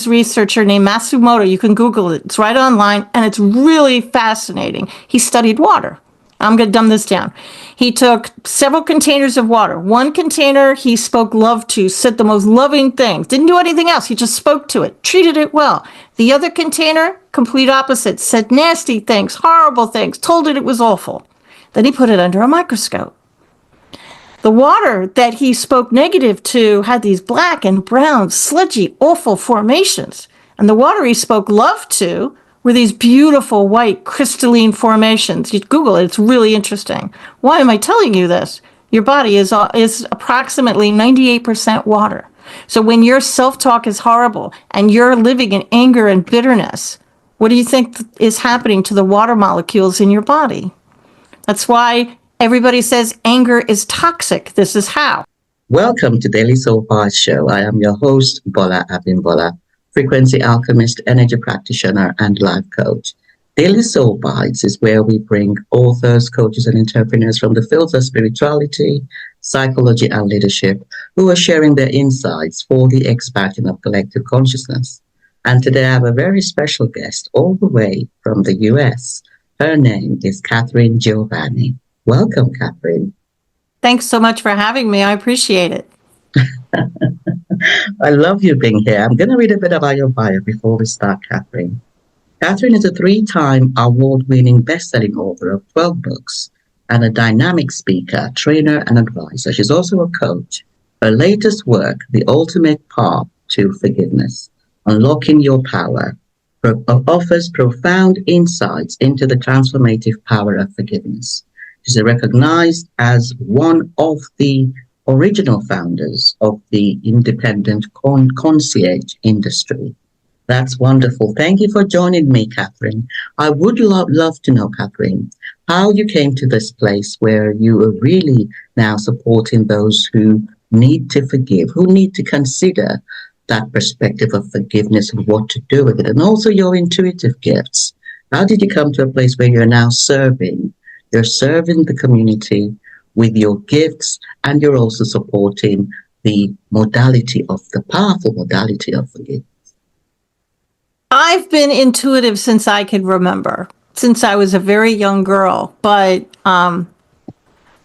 Japanese researcher named Matsumoto. You can Google it. It's right online, and it's really fascinating. He studied water. I'm going to dumb this down. He took several containers of water. One container he spoke love to, said the most loving things, didn't do anything else. He just spoke to it, treated it well. The other container, complete opposite, said nasty things, horrible things, told it was awful. Then he put it under a microscope. The water that he spoke negative to had these black and brown, sludgy, awful formations. And the water he spoke love to were these beautiful white crystalline formations. You Google it, it's really interesting. Why am I telling you this? Your body is approximately 98% water. So when your self-talk is horrible and you're living in anger and bitterness, what do you think is happening to the water molecules in your body? That's why everybody says anger is toxic. This is how. Welcome to Daily Soul Bytes Show. I am your host, Bolaabimbola, frequency alchemist, energy practitioner, and life coach. Daily Soul Bytes is where we bring authors, coaches, and entrepreneurs from the fields of spirituality, psychology, and leadership who are sharing their insights for the expansion of collective consciousness. And today I have a very special guest all the way from the US. Her name is Katharine Giovanni. Welcome, Katharine. Thanks so much for having me. I appreciate it. I love you being here. I'm going to read a bit about your bio before we start, Katharine. Katharine is a 3-time award-winning best-selling author of 12 books and a dynamic speaker, trainer, and advisor. She's also a coach. Her latest work, The Ultimate Path to Forgiveness, Unlocking Your Power, offers profound insights into the transformative power of forgiveness. She's recognized as one of the original founders of the independent concierge industry. That's wonderful. Thank you for joining me, Katharine. I would love to know, Katharine, how you came to this place where you are really now supporting those who need to forgive, who need to consider that perspective of forgiveness and what to do with it, and also your intuitive gifts. How did you come to a place where you're now serving? You're serving the community with your gifts, and you're also supporting the powerful modality of forgiveness. I've been intuitive since I can remember, since I was a very young girl, but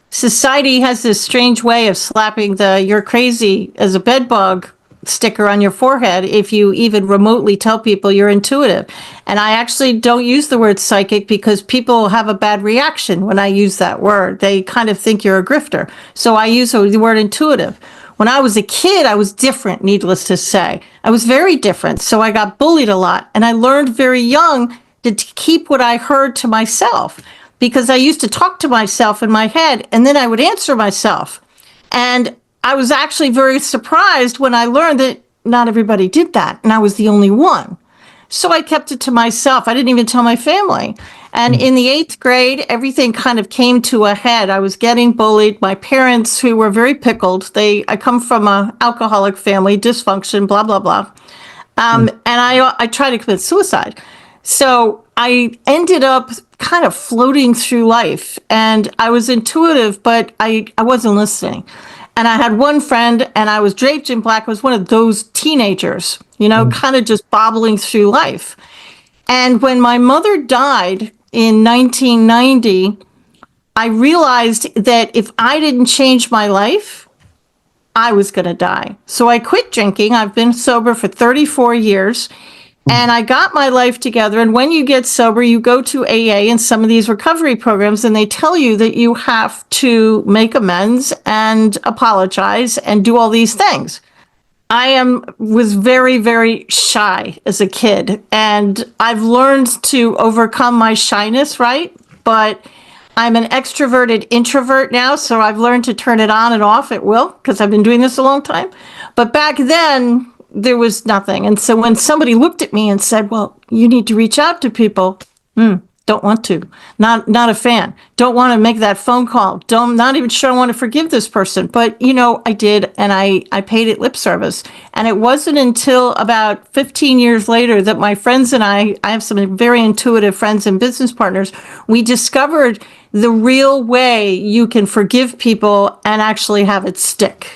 society has this strange way of slapping the "you're crazy" as a bedbug sticker on your forehead if you even remotely tell people you're intuitive. And I actually don't use the word psychic because people have a bad reaction when I use that word. They kind of think you're a grifter. So I use the word intuitive. When I was a kid, I was different, needless to say. I was very different. So I got bullied a lot. And I learned very young to keep what I heard to myself, because I used to talk to myself in my head and then I would answer myself. And I was actually very surprised when I learned that not everybody did that, and I was the only one. So I kept it to myself. I didn't even tell my family. And in the 8th grade, everything kind of came to a head. I was getting bullied. My parents, who were very pickled, I come from an alcoholic family, dysfunction, blah, blah, blah. And I tried to commit suicide. So I ended up kind of floating through life, and I was intuitive, but I wasn't listening. And I had one friend, and I was draped in black. I was one of those teenagers, kind of just bobbling through life. And when my mother died in 1990, I realized that if I didn't change my life, I was going to die. So I quit drinking. I've been sober for 34 years. And I got my life together. And when you get sober, you go to AA and some of these recovery programs, and they tell you that you have to make amends and apologize and do all these things. I was very, very shy as a kid, and I've learned to overcome my shyness, right? But I'm an extroverted introvert now, so I've learned to turn it on and off at will, because I've been doing this a long time. But back then, there was nothing. And so when somebody looked at me and said, well, you need to reach out to people, don't want to, not a fan, don't want to make that phone call, not even sure I want to forgive this person. But, I did, and I paid it lip service. And it wasn't until about 15 years later that my friends and I have some very intuitive friends and business partners, we discovered the real way you can forgive people and actually have it stick.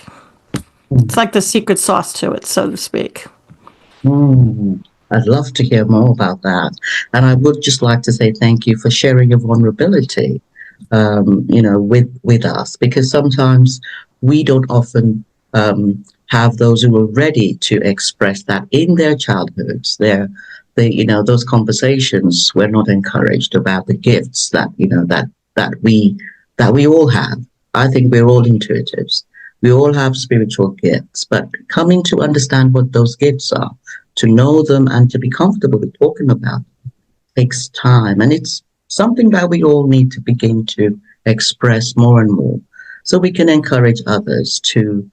It's like the secret sauce to it, so to speak. I'd love to hear more about that. And I would just like to say thank you for sharing your vulnerability, with us, because sometimes we don't often have those who are ready to express that in their childhoods. Those conversations were not encouraged about the gifts that we all have. I think we're all intuitives. We all have spiritual gifts, but coming to understand what those gifts are, to know them and to be comfortable with talking about them takes time. And it's something that we all need to begin to express more and more so we can encourage others to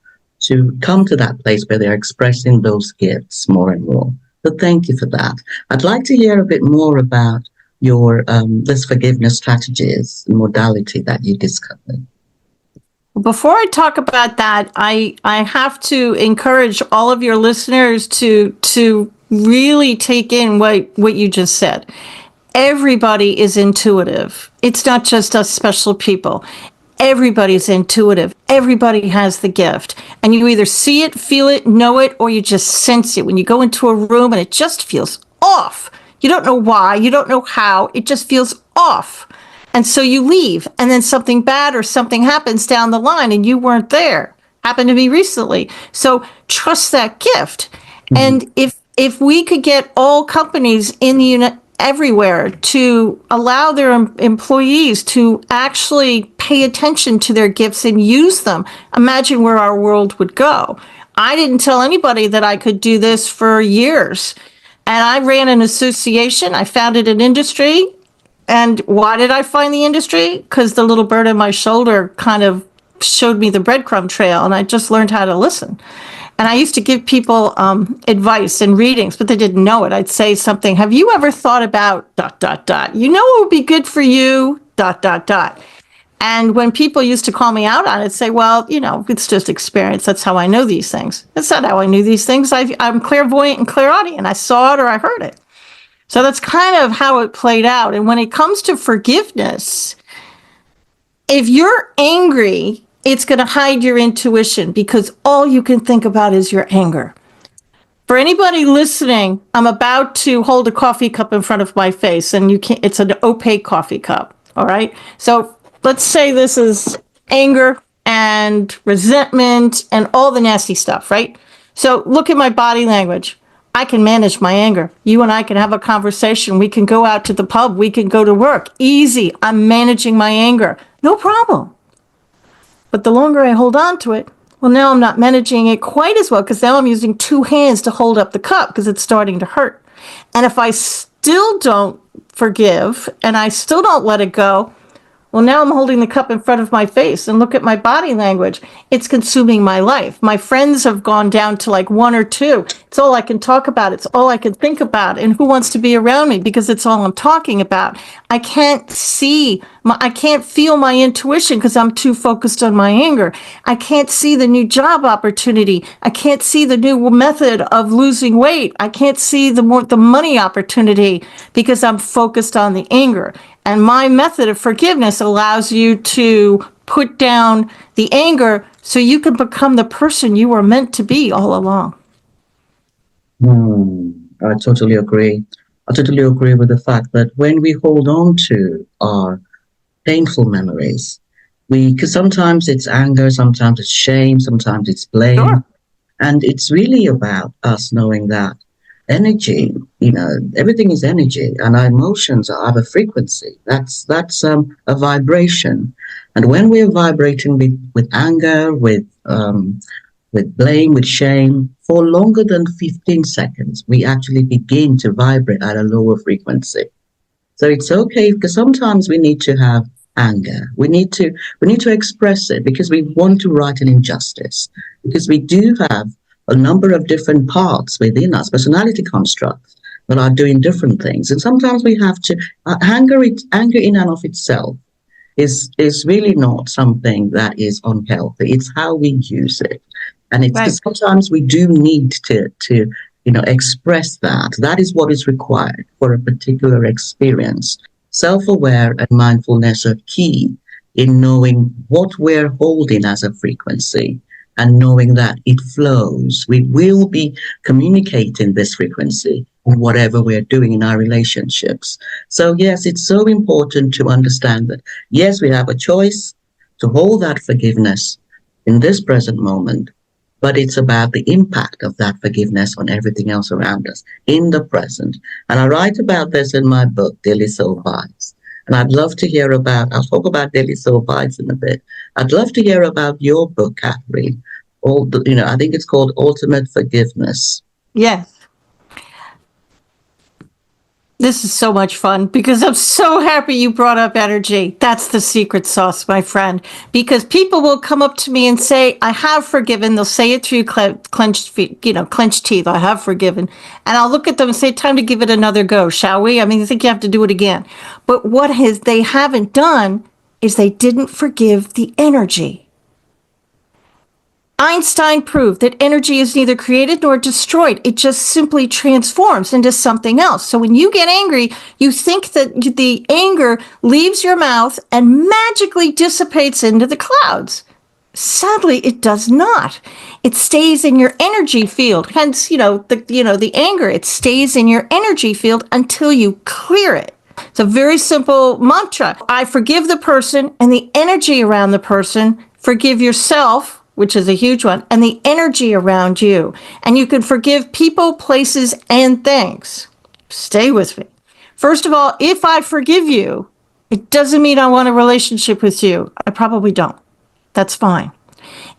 come to that place where they're expressing those gifts more and more. So thank you for that. I'd like to hear a bit more about your this forgiveness strategies and modality that you discovered. Before I talk about that, I have to encourage all of your listeners to really take in what you just said. Everybody is intuitive. It's not just us special people. Everybody's intuitive. Everybody has the gift. And you either see it, feel it, know it, or you just sense it. When you go into a room and it just feels off. You don't know why, you don't know how, it just feels off. And so you leave, and then something bad or something happens down the line and you weren't there. Happened to me recently. So trust that gift. And if we could get all companies in the everywhere to allow their employees to actually pay attention to their gifts and use them, imagine where our world would go. I didn't tell anybody that I could do this for years. And I ran an association. I founded an industry. And why did I find the industry? Because the little bird on my shoulder kind of showed me the breadcrumb trail, and I just learned how to listen. And I used to give people advice and readings, but they didn't know it. I'd say something, have you ever thought about ... You know what would be good for you ... And when people used to call me out on it, say, well, it's just experience. That's how I know these things. That's not how I knew these things. I'm clairvoyant and clairaudient. I saw it or I heard it. So that's kind of how it played out. And when it comes to forgiveness, if you're angry, it's going to hide your intuition because all you can think about is your anger. For anybody listening, I'm about to hold a coffee cup in front of my face, and it's an opaque coffee cup. All right. So let's say this is anger and resentment and all the nasty stuff, right? So look at my body language. I can manage my anger. You and I can have a conversation. We can go out to the pub. We can go to work. Easy. I'm managing my anger. No problem. But the longer I hold on to it, well, now I'm not managing it quite as well because now I'm using two hands to hold up the cup because it's starting to hurt. And if I still don't forgive and I still don't let it go, well, now I'm holding the cup in front of my face and look at my body language. It's consuming my life. My friends have gone down to like one or two. It's all I can talk about. It's all I can think about. And who wants to be around me because it's all I'm talking about. I can't feel my intuition because I'm too focused on my anger. I can't see the new job opportunity. I can't see the new method of losing weight. I can't see the money opportunity because I'm focused on the anger. And my method of forgiveness allows you to put down the anger so you can become the person you were meant to be all along. I totally agree. I totally agree with the fact that when we hold on to our painful memories, because sometimes it's anger, sometimes it's shame, sometimes it's blame. Sure. And it's really about us knowing that energy, everything is energy, and our emotions have a frequency. That's a vibration. And when we're vibrating with anger, with blame, with shame, for longer than 15 seconds, we actually begin to vibrate at a lower frequency. So it's okay because sometimes we need to have anger. We need to express it because we want to right an injustice. Because we do have a number of different parts within us, personality constructs that are doing different things. And sometimes we have to anger in and of itself is really not something that is unhealthy. It's how we use it. And it's Right. sometimes we do need to express that. That is what is required for a particular experience. Self-aware and mindfulness are key in knowing what we're holding as a frequency and knowing that it flows. We will be communicating this frequency in whatever we're doing in our relationships. So, yes, it's so important to understand that, yes, we have a choice to hold that forgiveness in this present moment, but it's about the impact of that forgiveness on everything else around us in the present. And I write about this in my book, Daily Soul Bytes. And I'd love to hear about, I'll talk about Daily Soul Bytes in a bit. I'd love to hear about your book, Katharine. I think it's called Ultimate Forgiveness. Yes. This is so much fun because I'm so happy you brought up energy. That's the secret sauce, my friend. Because people will come up to me and say, I have forgiven. They'll say it through clenched teeth. I have forgiven. And I'll look at them and say, time to give it another go, shall we? I mean, I think you have to do it again. But what they haven't done is they didn't forgive the energy. Einstein proved that energy is neither created nor destroyed. It just simply transforms into something else. So when you get angry, you think that the anger leaves your mouth and magically dissipates into the clouds. Sadly, it does not. It stays in your energy field. Hence, the anger, it stays in your energy field until you clear it. It's a very simple mantra. I forgive the person and the energy around the person. Forgive yourself, which is a huge one, and the energy around you. And you can forgive people, places, and things. Stay with me. First of all, if I forgive you, it doesn't mean I want a relationship with you. I probably don't. That's fine.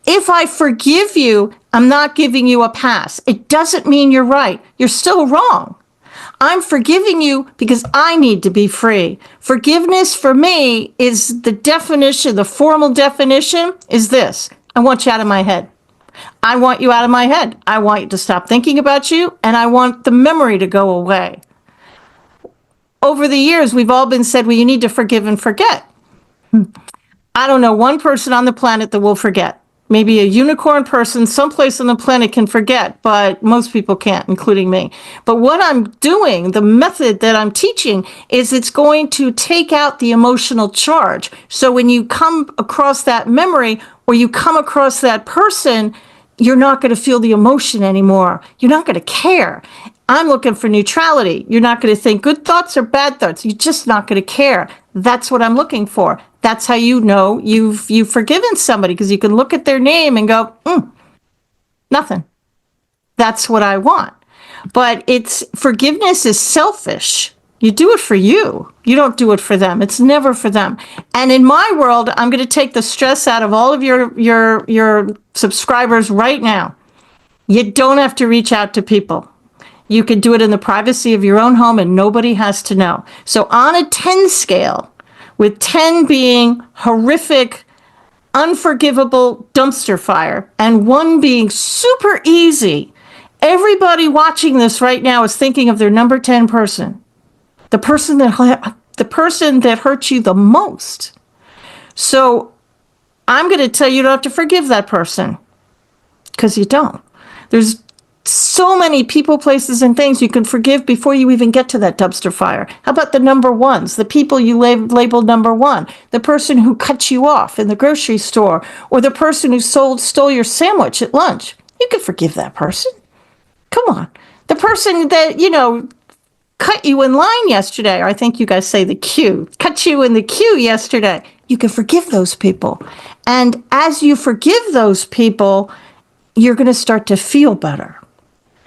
If I forgive you, I'm not giving you a pass. It doesn't mean you're right. You're still wrong. I'm forgiving you because I need to be free. Forgiveness for me is the definition, the formal definition is this. I want you out of my head. I want you out of my head. I want you to stop thinking about you, and I want the memory to go away. Over the years, we've all been said, well, you need to forgive and forget. I don't know one person on the planet that will forget. Maybe a unicorn person someplace on the planet can forget, but most people can't, including me. But what I'm doing, the method that I'm teaching, is it's going to take out the emotional charge. So when you come across that memory or you come across that person, you're not going to feel the emotion anymore. You're not going to care. I'm looking for neutrality. You're not going to think good thoughts or bad thoughts. You're just not going to care. That's what I'm looking for. That's how you know you've forgiven somebody, because you can look at their name and go, nothing. That's what I want. But forgiveness is selfish. You do it for you. You don't do it for them. It's never for them. And in my world, I'm going to take the stress out of all of your subscribers right now. You don't have to reach out to people. You can do it in the privacy of your own home and nobody has to know. So on a 10 scale, with 10 being horrific, unforgivable dumpster fire, and 1 being super easy, everybody watching this right now is thinking of their number 10 person, the person that hurt you the most. So I'm going to tell you don't have to forgive that person, because you don't. There's so many people, places, and things you can forgive before you even get to that dumpster fire. How about the number ones, the people you labeled number 1, the person who cut you off in the grocery store, or the person who stole your sandwich at lunch? You can forgive that person. Come on. The person that, cut you in line yesterday, or I think you guys say the queue, cut you in the queue yesterday. You can forgive those people. And as you forgive those people, you're going to start to feel better.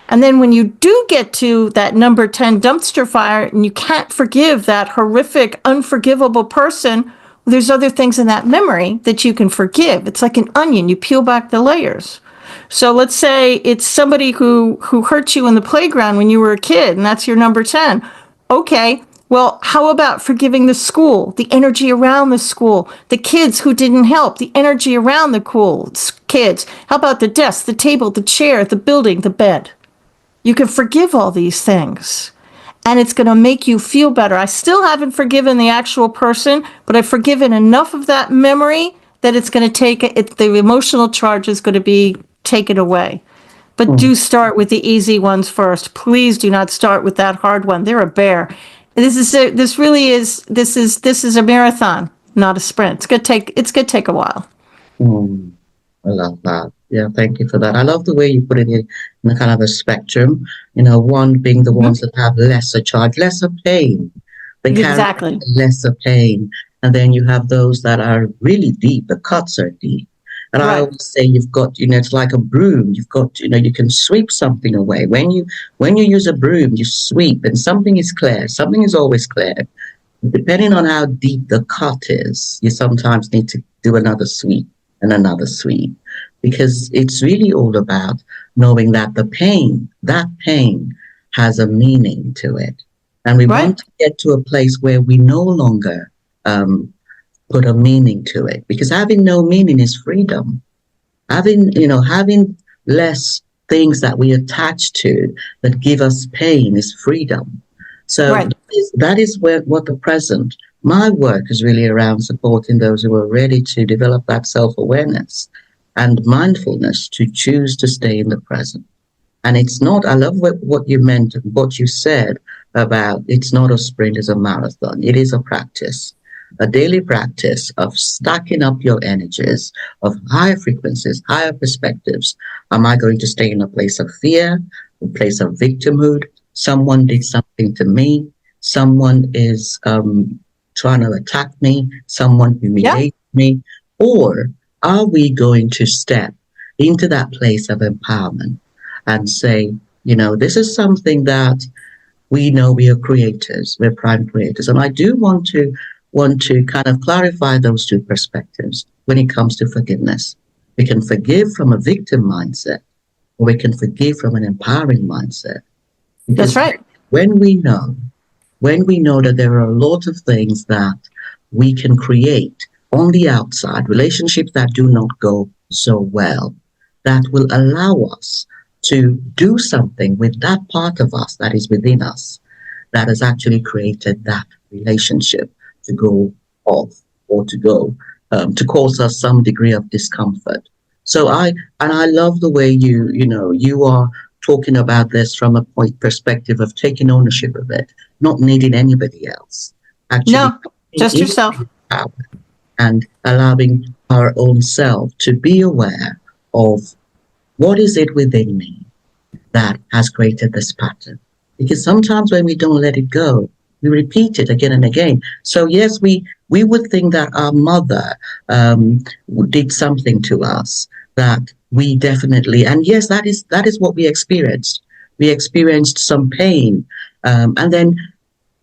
And then when you do get to that number 10 dumpster fire and you can't forgive that horrific, unforgivable person, there's other things in that memory that you can forgive. It's like an onion. You peel back the layers. So let's say it's somebody who hurt you in the playground when you were a kid, and that's your number 10. Okay, well, how about forgiving the school, the energy around the school, the kids who didn't help, the energy around the kids? How about the desk, the table, the chair, the building, the bed? You can forgive all these things, and it's going to make you feel better. I still haven't forgiven the actual person, but I've forgiven enough of that memory that it's going to take it. The emotional charge is going to be taken away. But do start with the easy ones first. Please do not start with that hard one. They're a bear. This is a marathon, not a sprint. It's going to take a while. I love that. Yeah, thank you for that. I love the way you put it in a kind of a spectrum. One being the Mhm. ones that have lesser charge, lesser pain. They carry Exactly. lesser pain. And then you have those that are really deep. The cuts are deep. And I Right. always say you've got, it's like a broom. You've got, you can sweep something away. When you use a broom, you sweep and something is clear. Something is always clear. Depending on how deep the cut is, you sometimes need to do another sweep and another sweep because it's really all about knowing that that pain has a meaning to it. And we Right. want to get to a place where we no longer um, put a meaning to it because having no meaning is freedom. Having less things that we attach to that give us pain is freedom. So Right. that is where what the present. My work is really around supporting those who are ready to develop that self-awareness and mindfulness to choose to stay in the present. And it's not, I love what you meant, what you said about it's not a sprint, it's a marathon. It is a daily practice of stacking up your energies, of higher frequencies, higher perspectives. Am I going to stay in a place of fear, a place of victimhood? Someone did something to me. Someone is trying to attack me. Someone Yeah. humiliates me. Or are we going to step into that place of empowerment and say, this is something that we know we are creators, we're prime creators. And I do want to kind of clarify those two perspectives when it comes to forgiveness. We can forgive from a victim mindset, or we can forgive from an empowering mindset. That's Because right. when we know, when we know that there are a lot of things that we can create on the outside, relationships that do not go so well, that will allow us to do something with that part of us that is within us that has actually created that relationship to go off or to cause us some degree of discomfort. So I love the way you are talking about this from a point perspective of taking ownership of it, not needing anybody else, actually No, being just in yourself. power and allowing our own self to be aware of what is it within me that has created this pattern. Because sometimes when we don't let it go, we repeat it again and again. So yes, we would think that our mother um, did something to us that we definitely, and yes, that is what we experienced. We experienced some pain, and then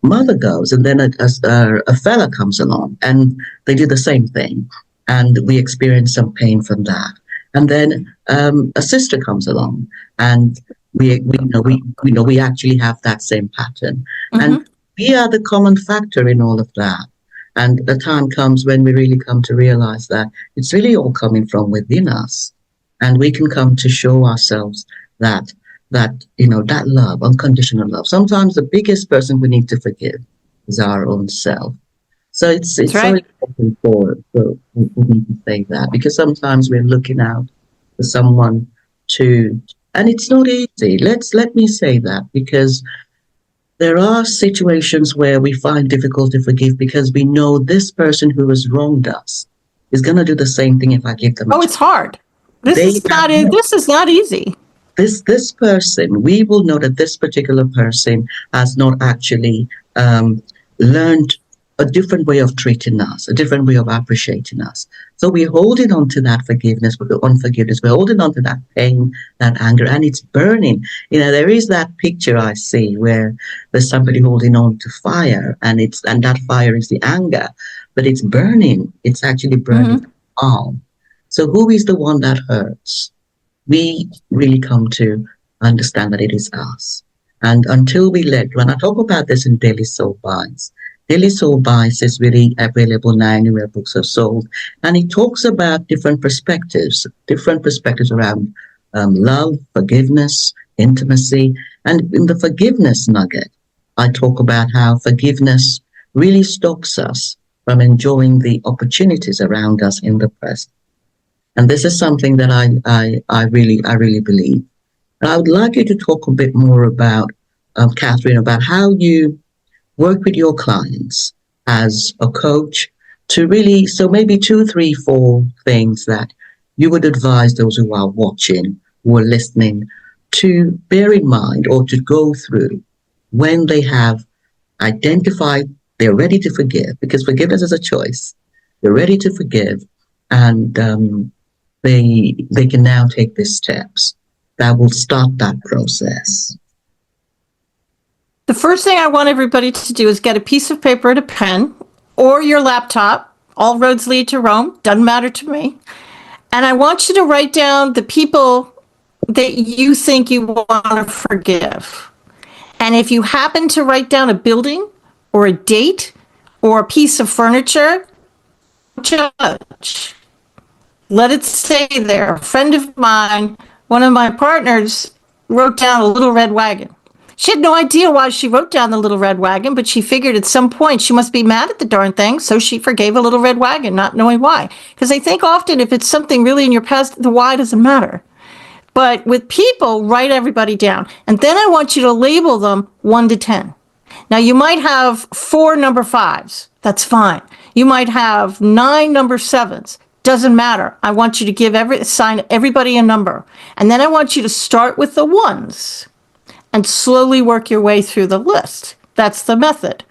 mother goes, and then a fella comes along, and they do the same thing, and we experience some pain from that. And then a sister comes along, and we actually have that same pattern, and Hmm. we are the common factor in all of that. And the time comes when we really come to realize that it's really all coming from within us, and we can come to show ourselves that that love, unconditional love. Sometimes the biggest person we need to forgive is our own self. So it's That's it's so right. important for me to say that because sometimes we're looking out for someone to, and it's not easy. Let me say that because there are situations where we find difficult to forgive because we know this person who has wronged us is going to do the same thing if I give them a Oh, chance. it's hard. This They is have not. This is not easy. this person, we will know that this particular person has not actually learned a different way of treating us, a different way of appreciating us. So we're holding on to that forgiveness, but the unforgiveness. We're holding on to that pain, that anger, and it's burning. There is that picture I see where there's somebody holding on to fire, and that fire is the anger, but it's burning. It's actually burning Hmm. the palm. So who is the one that hurts? We really come to understand that it is us. And until we when I talk about this in Daily Soul Bites is really available now anywhere books are sold. And it talks about different perspectives around love, forgiveness, intimacy. And in the forgiveness nugget, I talk about how forgiveness really stops us from enjoying the opportunities around us in the present. And this is something that I really believe. And I would like you to talk a bit more about, Katharine, about how you work with your clients as a coach to really, so maybe two, three, four things that you would advise those who are watching, who are listening, to bear in mind or to go through when they have identified they're ready to forgive, because forgiveness is a choice. They're ready to forgive, and they can now take the steps that will start that process. The first thing I want everybody to do is get a piece of paper and a pen or your laptop. All roads lead to Rome. Doesn't matter to me. And I want you to write down the people that you think you want to forgive. And if you happen to write down a building or a date or a piece of furniture, judge. Let it stay there. A friend of mine, one of my partners, wrote down a little red wagon. She had no idea why she wrote down the little red wagon, but she figured at some point she must be mad at the darn thing, so she forgave a little red wagon, not knowing why. Because I think often if it's something really in your past, the why doesn't matter. But with people, write everybody down. And then I want you to label them 1 to 10. Now, you might have 4 number 5s. That's fine. You might have 9 number 7s. Doesn't matter. I want you to assign everybody a number. And then I want you to start with the 1s and slowly work your way through the list. That's the method.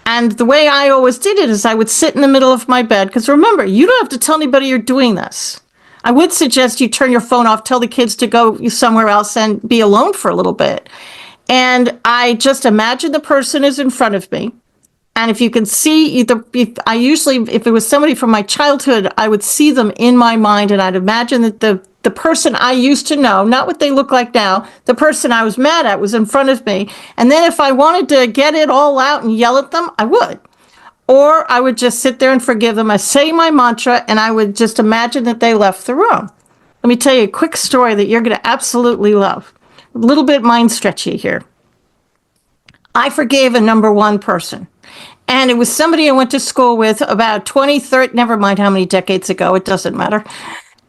And the way I always did it is I would sit in the middle of my bed, because remember, you don't have to tell anybody you're doing this. I would suggest you turn your phone off, tell the kids to go somewhere else and be alone for a little bit. And I just imagine the person is in front of me. And if you can see, if it was somebody from my childhood, I would see them in my mind, and I'd imagine that the person I used to know, not what they look like now, the person I was mad at was in front of me. And then if I wanted to get it all out and yell at them, I would. Or I would just sit there and forgive them. I say my mantra, and I would just imagine that they left the room. Let me tell you a quick story that you're going to absolutely love. A little bit mind stretchy here. I forgave a number 1 person. And it was somebody I went to school with about 20, 30, never mind how many decades ago, it doesn't matter.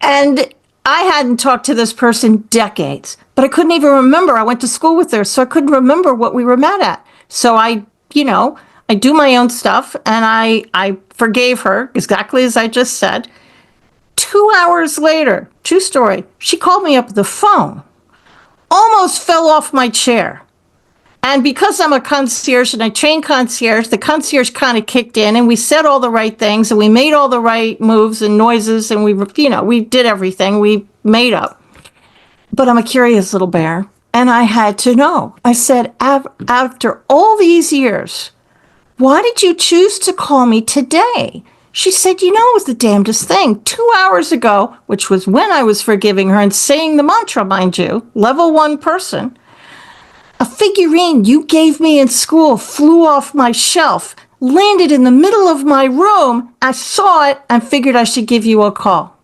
And I hadn't talked to this person decades, but I couldn't even remember. I went to school with her, so I couldn't remember what we were mad at. So I do my own stuff, and I forgave her exactly as I just said. 2 hours later, true story, she called me up the phone, almost fell off my chair. And because I'm a concierge and I train concierge, the concierge kind of kicked in, and we said all the right things, and we made all the right moves and noises, and we did everything. We made up. But I'm a curious little bear, and I had to know. I said, after all these years, why did you choose to call me today? She said, it was the damnedest thing. 2 hours ago, which was when I was forgiving her and saying the mantra, mind you, level 1 person, a figurine you gave me in school flew off my shelf, landed in the middle of my room. I saw it and figured I should give you a call.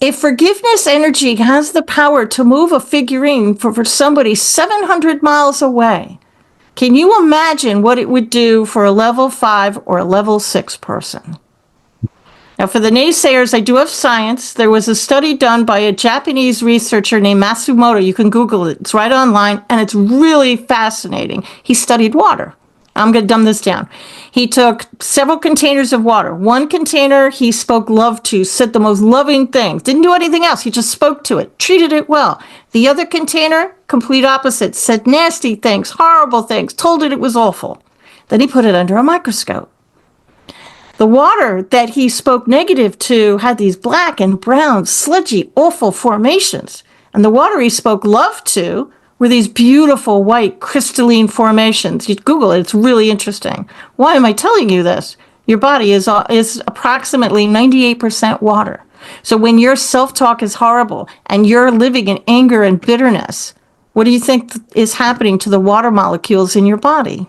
If forgiveness energy has the power to move a figurine for somebody 700 miles away, can you imagine what it would do for a level 5 or a level 6 person? Now, for the naysayers, I do have science. There was a study done by a Japanese researcher named Matsumoto. You can Google it. It's right online, and it's really fascinating. He studied water. I'm going to dumb this down. He took several containers of water. One container he spoke love to, said the most loving things, didn't do anything else. He just spoke to it, treated it well. The other container, complete opposite, said nasty things, horrible things, told it was awful. Then he put it under a microscope. The water that he spoke negative to had these black and brown, sludgy, awful formations. And the water he spoke love to were these beautiful white crystalline formations. You Google it, it's really interesting. Why am I telling you this? Your body is approximately 98% water. So when your self-talk is horrible and you're living in anger and bitterness, what do you think is happening to the water molecules in your body?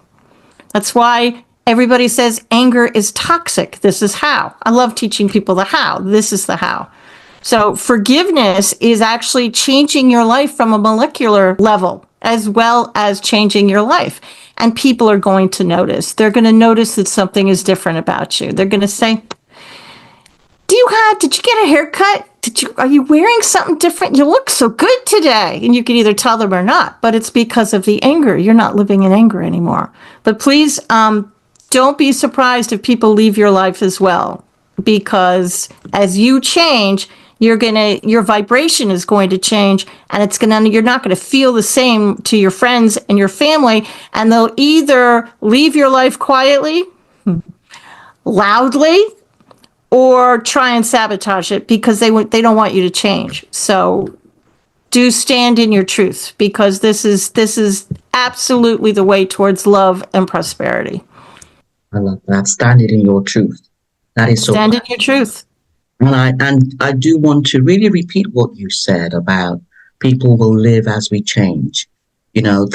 That's why everybody says anger is toxic. This is how. I love teaching people the how. This is the how. So forgiveness is actually changing your life from a molecular level as well as changing your life. And people are going to notice. They're going to notice that something is different about you. They're going to say, did you get a haircut? Are you wearing something different? You look so good today. And you can either tell them or not, but it's because of the anger. You're not living in anger anymore. But please, don't be surprised if people leave your life as well. because as you change, your vibration is going to change, and you're not going to feel the same to your friends and your family, and they'll either leave your life quietly, loudly, or try and sabotage it because they don't want you to change. So do stand in your truth, because this is absolutely the way towards love and prosperity. I love that. Standing in your truth. That is so. Stand in your truth. And I do want to really repeat what you said about people will live as we change. You know,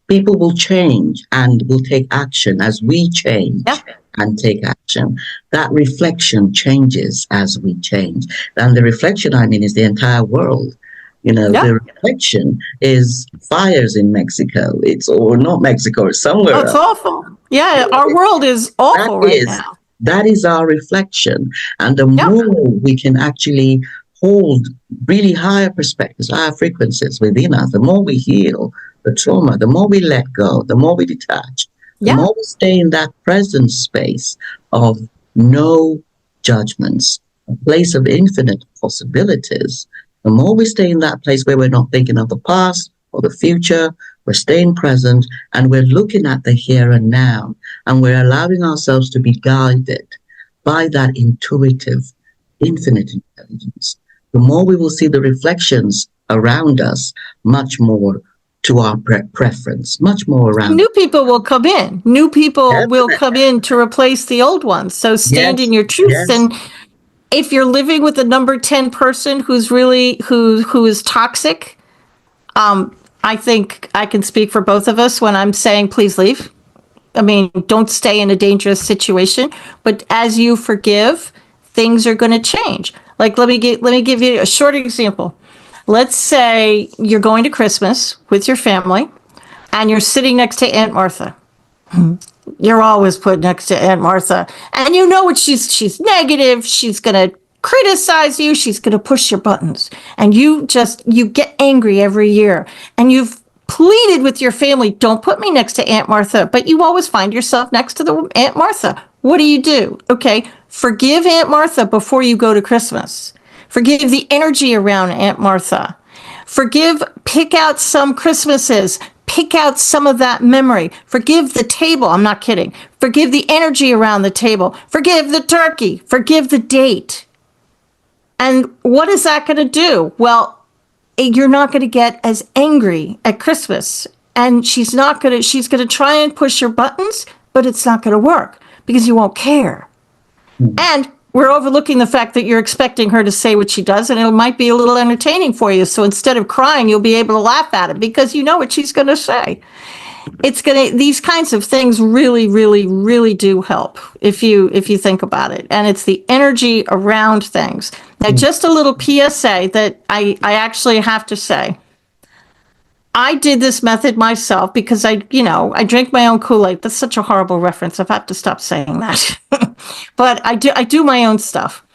people will change and will take action as we change. Yeah. And take action. That reflection changes as we change. And the reflection, I mean, is the entire world. You know, Yeah. the reflection is fires in Mexico. Or not Mexico, or somewhere It's else. awful. Yeah, our world is awful now. That is our reflection. And the more we can actually hold really higher perspectives, higher frequencies within us, the more we heal the trauma, the more we let go, the more we detach, the more we stay in that present space of no judgments, a place of infinite possibilities, the more we stay in that place where we're not thinking of the past or the future, we're staying present, and we're looking at the here and now, and we're allowing ourselves to be guided by that intuitive, infinite intelligence. The more we will see the reflections around us much more to our preference, much more around. New people will come in. New people will come in to replace the old ones. So stand in your truth. Yes. And if you're living with a number 10 person who's really who is toxic, I think I can speak for both of us when I'm saying please leave. I mean, don't stay in a dangerous situation. But as you forgive, things are going to change. Like let me give you a short example. Let's say you're going to Christmas with your family, and you're sitting next to Aunt Martha. You're always put next to Aunt Martha, and you know what she's negative. She's going to criticize you. She's going to push your buttons, and you get angry every year, and you've pleaded with your family, don't put me next to Aunt Martha, but you always find yourself next to the Aunt Martha. What do? Okay, forgive Aunt Martha before you go to Christmas. Forgive the energy around Aunt Martha. Pick out some Christmases. Pick out some of that memory. Forgive the table. I'm not kidding. Forgive the energy around the table. Forgive the turkey. Forgive the date. And what is that going to do? Well, you're not going to get as angry at Christmas. And she's going to try and push your buttons, but it's not going to work because you won't care. And we're overlooking the fact that you're expecting her to say what she does, and it might be a little entertaining for you. So instead of crying, you'll be able to laugh at it because you know what she's going to say. These kinds of things really, really, really do help if you think about it. And it's the energy around things. Now, just a little PSA that I actually have to say. I did this method myself because I drink my own Kool-Aid. That's such a horrible reference. I've had to stop saying that. But I do my own stuff.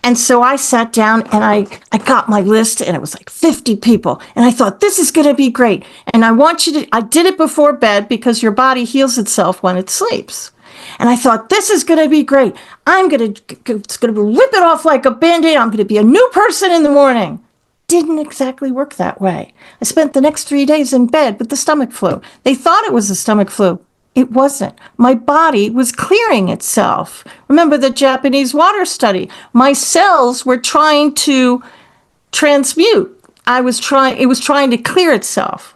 And so I sat down and I got my list, and it was like 50 people. And I thought, this is going to be great. And I did it before bed because your body heals itself when it sleeps. And I thought, this is going to be great. It's going to rip it off like a Band-Aid. I'm going to be a new person in the morning. Didn't exactly work that way. I spent the next 3 days in bed with the stomach flu. They thought it was a stomach flu. It wasn't. My body was clearing itself. Remember the Japanese water study? My cells were trying to transmute. It was trying to clear itself.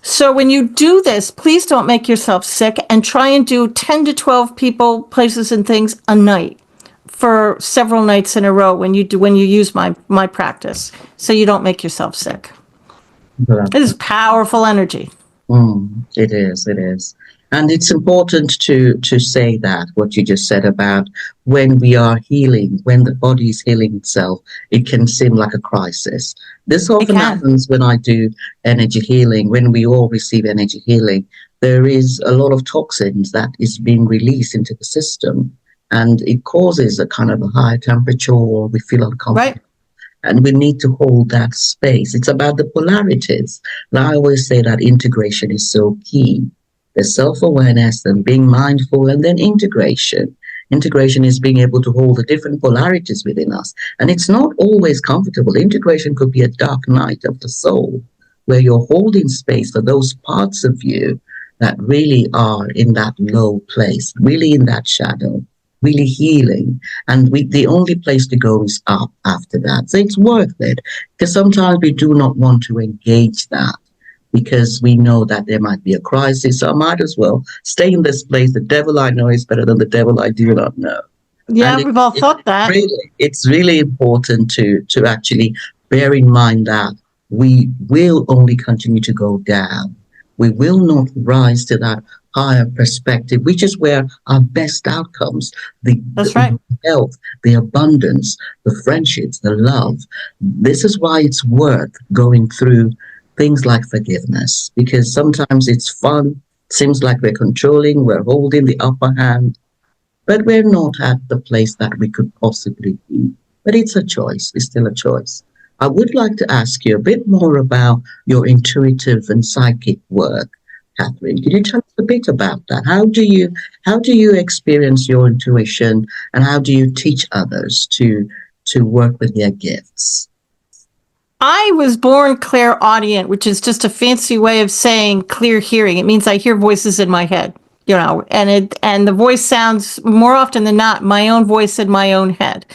So when you do this, please don't make yourself sick, and try and do 10 to 12 people, places, and things a night for several nights in a row when you use my practice, so you don't make yourself sick. It is powerful energy. It is. And it's important to say that, what you just said about when we are healing, when the body is healing itself, it can seem like a crisis. This often happens when I do energy healing, when we all receive energy healing. There is a lot of toxins that is being released into the system, and it causes a kind of a high temperature, or we feel uncomfortable. Right. And we need to hold that space. It's about the polarities. And I always say that integration is so key. There's self-awareness, then being mindful, and then integration. Integration is being able to hold the different polarities within us. And it's not always comfortable. Integration could be a dark night of the soul, where you're holding space for those parts of you that really are in that low place, really in that shadow, really healing. And the only place to go is up after that. So it's worth it, because sometimes we do not want to engage that because we know that there might be a crisis. So I might as well stay in this place. The devil I know is better than the devil I do not know. Yeah, we've all thought that. It's really important to actually bear in mind that we will only continue to go down. We will not rise to that higher perspective, which is where our best outcomes, That's right. the health, the abundance, the friendships, the love. This is why it's worth going through things like forgiveness, because sometimes it's fun. Seems like we're controlling, we're holding the upper hand, but we're not at the place that we could possibly be. But it's a choice. It's still a choice. I would like to ask you a bit more about your intuitive and psychic work, Katharine. Could you tell us a bit about that? How do you experience your intuition, and how do you teach others to work with their gifts? I was born clairaudient, which is just a fancy way of saying clear hearing. It means I hear voices in my head, and the voice sounds more often than not my own voice in my own head.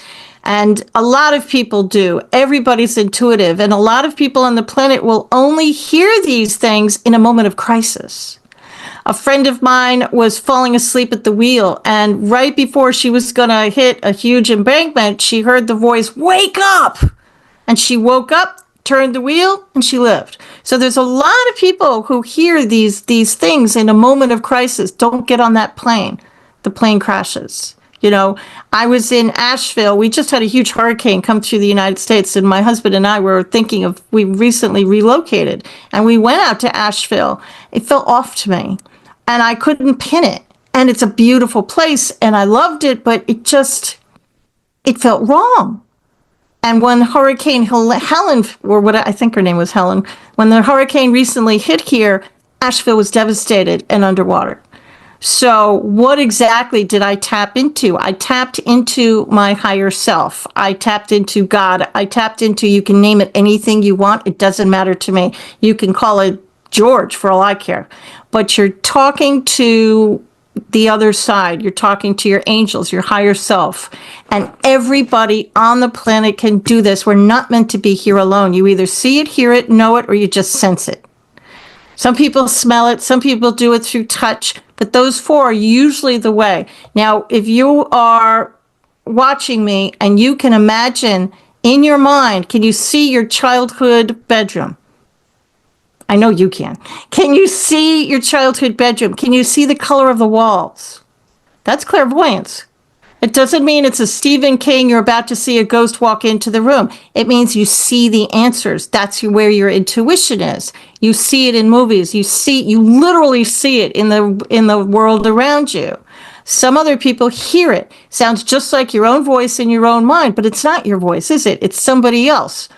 And a lot of people do. Everybody's intuitive. And a lot of people on the planet will only hear these things in a moment of crisis. A friend of mine was falling asleep at the wheel, and right before she was going to hit a huge embankment, she heard the voice, "Wake up!" And she woke up, turned the wheel, and she lived. So there's a lot of people who hear these things in a moment of crisis. Don't get on that plane. The plane crashes. I was in Asheville. We just had a huge hurricane come through the United States, and my husband and I were we recently relocated, and we went out to Asheville. It felt off to me, and I couldn't pin it. And it's a beautiful place, and I loved it, but it felt wrong. And when Hurricane Helen, or what I think her name was Helen, when the hurricane recently hit here, Asheville was devastated and underwater. So what exactly did I tap into? I tapped into my higher self. I tapped into God. I tapped into, you can name it anything you want. It doesn't matter to me. You can call it George for all I care. But you're talking to the other side. You're talking to your angels, your higher self. And everybody on the planet can do this. We're not meant to be here alone. You either see it, hear it, know it, or you just sense it. Some people smell it. Some people do it through touch. But those four are usually the way. Now, if you are watching me and you can imagine in your mind, can you see your childhood bedroom? I know you can. Can you see your childhood bedroom? Can you see the color of the walls? That's clairvoyance. It doesn't mean it's a Stephen King, you're about to see a ghost walk into the room. It means you see the answers. That's where your intuition is. You see it in movies. You literally see it in the world around you. Some other people hear it. Sounds just like your own voice in your own mind, but it's not your voice, is it? It's somebody else.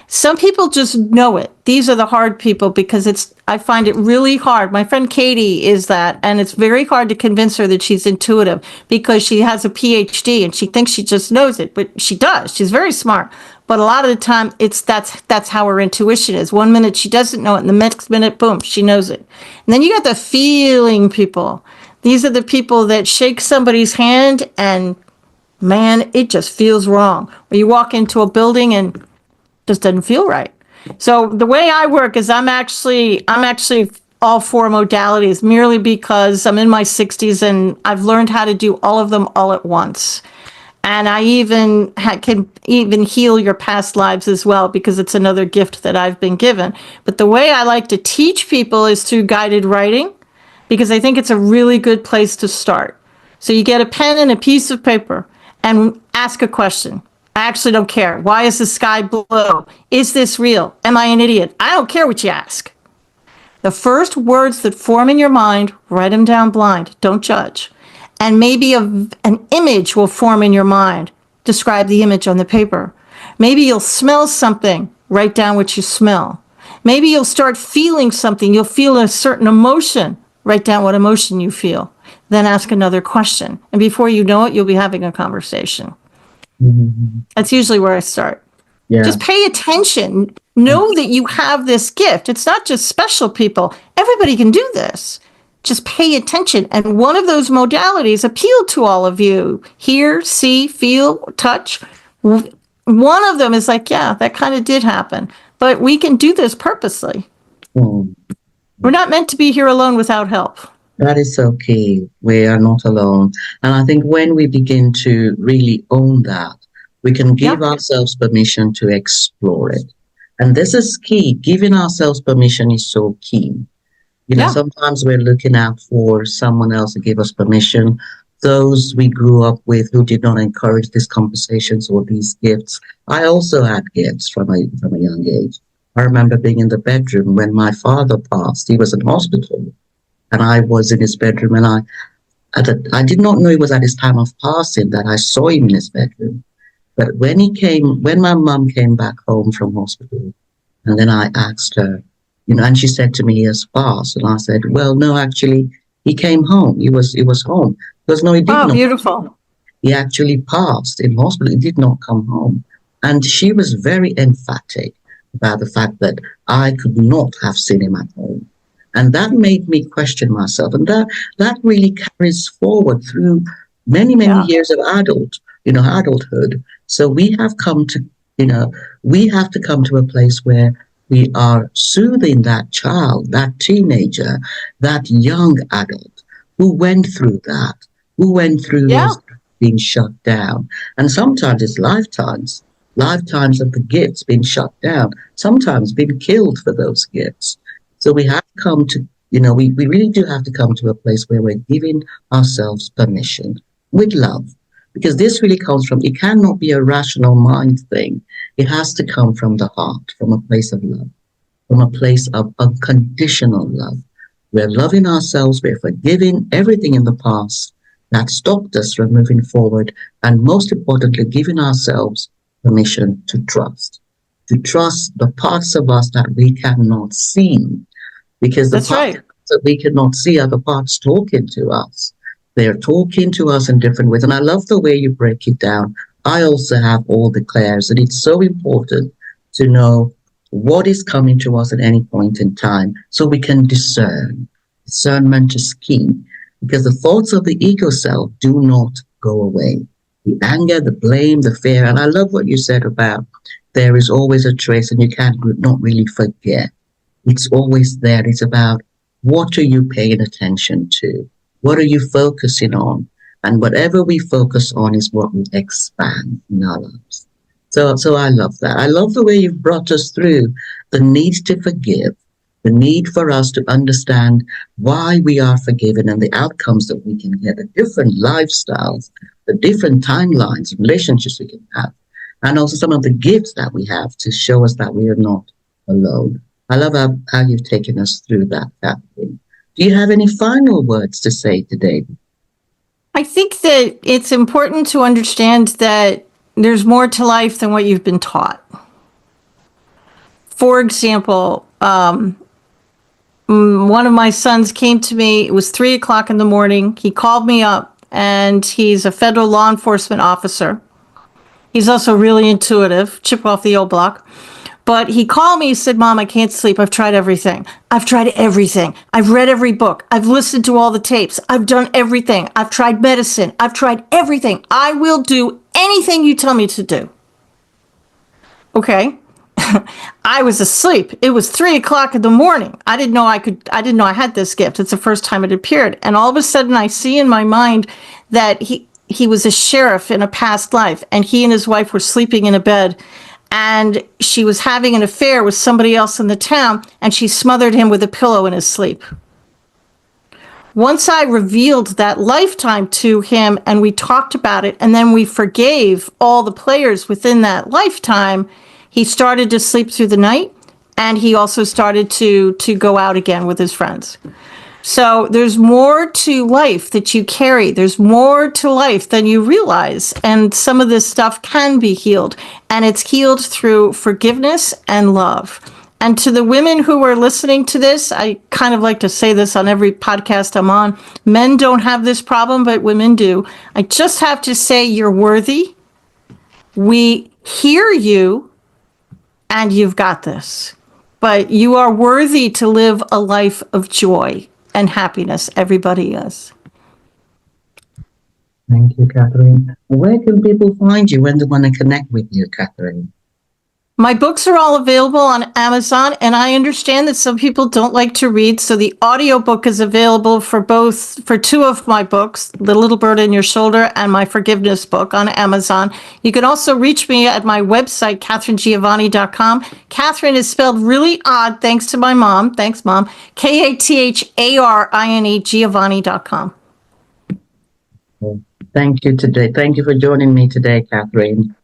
Some people just know it. These are the hard people because I find it really hard. My friend Katie is that, and it's very hard to convince her that she's intuitive because she has a PhD and she thinks she just knows it, but she does. She's very smart. But a lot of the time, that's how her intuition is. 1 minute she doesn't know it, and the next minute, boom, she knows it. And then you got the feeling people. These are the people that shake somebody's hand and, man, it just feels wrong. Or you walk into a building and just doesn't feel right. So the way I work is I'm actually all four modalities merely because I'm in my 60s and I've learned how to do all of them all at once. And I can even heal your past lives as well because it's another gift that I've been given. But the way I like to teach people is through guided writing because I think it's a really good place to start. So you get a pen and a piece of paper and ask a question. I actually don't care. Why is the sky blue? Is this real? Am I an idiot? I don't care what you ask. The first words that form in your mind, write them down blind. Don't judge. And maybe an image will form in your mind. Describe the image on the paper. Maybe you'll smell something. Write down what you smell. Maybe you'll start feeling something. You'll feel a certain emotion. Write down what emotion you feel. then ask another question. And before you know it, you'll be having a conversation. That's usually where I start. Yeah. Just pay attention. Know that you have this gift. It's not just special people. Everybody can do this. Just pay attention. And one of those modalities appeal to all of you. Hear, see, feel, touch. One of them is like, yeah, that kind of did happen. But we can do this purposely. We're not meant to be here alone without help. That is so key. We are not alone. And I think when we begin to really own that, we can give ourselves permission to explore it. And this is key. Giving ourselves permission is so key. You know, sometimes we're looking out for someone else to give us permission. Those we grew up with who did not encourage these conversations or these gifts. I also had gifts from a young age. I remember being in the bedroom when my father passed. He was in hospital, and I was in his bedroom, and I did not know it was at his time of passing that I saw him in his bedroom. But when my mum came back home from hospital, and then I asked her, you know, and she said to me, he has passed. And I said, well, no, actually, he came home. He was home. Because no, he did not. Oh, beautiful. He actually passed in hospital. He did not come home. And she was very emphatic about the fact that I could not have seen him at home. And that made me question myself. And that really carries forward through many years of adulthood. So we have come to, we have to come to a place where we are soothing that child, that teenager, that young adult who went through that, those being shut down. And sometimes it's lifetimes of the gifts being shut down, sometimes being killed for those gifts. So we have to come to, we really do have to come to a place where we're giving ourselves permission with love. Because this really comes from, it cannot be a rational mind thing. It has to come from the heart, from a place of love, from a place of unconditional love. We're loving ourselves, we're forgiving everything in the past that stopped us from moving forward, and most importantly, giving ourselves permission to trust the parts of us that we cannot see, because the parts that we cannot see are the parts talking to us. They're talking to us in different ways. And I love the way you break it down. I also have all the clairs, and it's so important to know what is coming to us at any point in time so we can discern. Discernment is key, because the thoughts of the ego self do not go away. The anger, the blame, the fear. And I love what you said about there is always a trace, and you can't not really forget. It's always there. It's about what are you paying attention to? What are you focusing on? And whatever we focus on is what we expand in our lives. So I love that. I love the way you've brought us through the need to forgive, the need for us to understand why we are forgiven and the outcomes that we can get, the different lifestyles, the different timelines, relationships we can have, and also some of the gifts that we have to show us that we are not alone. I love how you've taken us through that, Katharine. Do you have any final words to say today? I think that it's important to understand that there's more to life than what you've been taught. For example, one of my sons came to me. It was 3:00 in the morning. He called me up, and he's a federal law enforcement officer. He's also really intuitive, chip off the old block. But he called me, he said, Mom, I can't sleep. I've tried everything. I've read every book. I've listened to all the tapes. I've done everything. I've tried medicine. I've tried everything. I will do anything you tell me to do. Okay. I was asleep. It was 3:00 in the morning. I didn't know I had this gift. It's the first time it appeared. And all of a sudden I see in my mind that he was a sheriff in a past life, and he and his wife were sleeping in a bed. And she was having an affair with somebody else in the town, and she smothered him with a pillow in his sleep. Once I revealed that lifetime to him, and we talked about it, and then we forgave all the players within that lifetime, he started to sleep through the night, and he also started to go out again with his friends. So there's more to life that you carry. There's more to life than you realize. And some of this stuff can be healed. And it's healed through forgiveness and love. And to the women who are listening to this, I kind of like to say this on every podcast I'm on. Men don't have this problem, but women do. I just have to say you're worthy. We hear you, and you've got this. But you are worthy to live a life of joy and happiness. Everybody is. Thank you, Katharine. Where can people find you when they want to connect with you, Katharine? My books are all available on Amazon, and I understand that some people don't like to read, so the audiobook is available for two of my books, The Little Bird in Your Shoulder and my Forgiveness book on Amazon. You can also reach me at my website, Katharinegiovanni.com. Katharine is spelled really odd, thanks to my mom. Thanks, Mom. Katharine Giovanni.com. Thank you today. Thank you for joining me today, Katharine.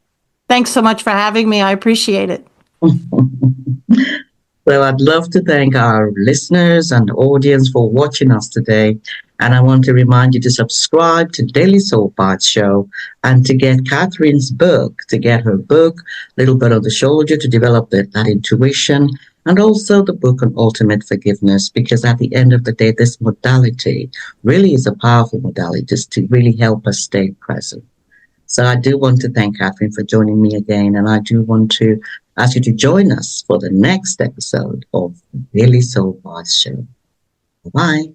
Thanks so much for having me. I appreciate it. So I'd love to thank our listeners and audience for watching us today. And I want to remind you to subscribe to Daily Soul Bites Show and to get Katharine's book, Little Bit of the Shoulder, to develop that intuition, and also the book on ultimate forgiveness, because at the end of the day, this modality really is a powerful modality just to really help us stay present. So I do want to thank Katharine for joining me again, and I do want to ask you to join us for the next episode of the Daily Soul Bites Show. Bye-bye.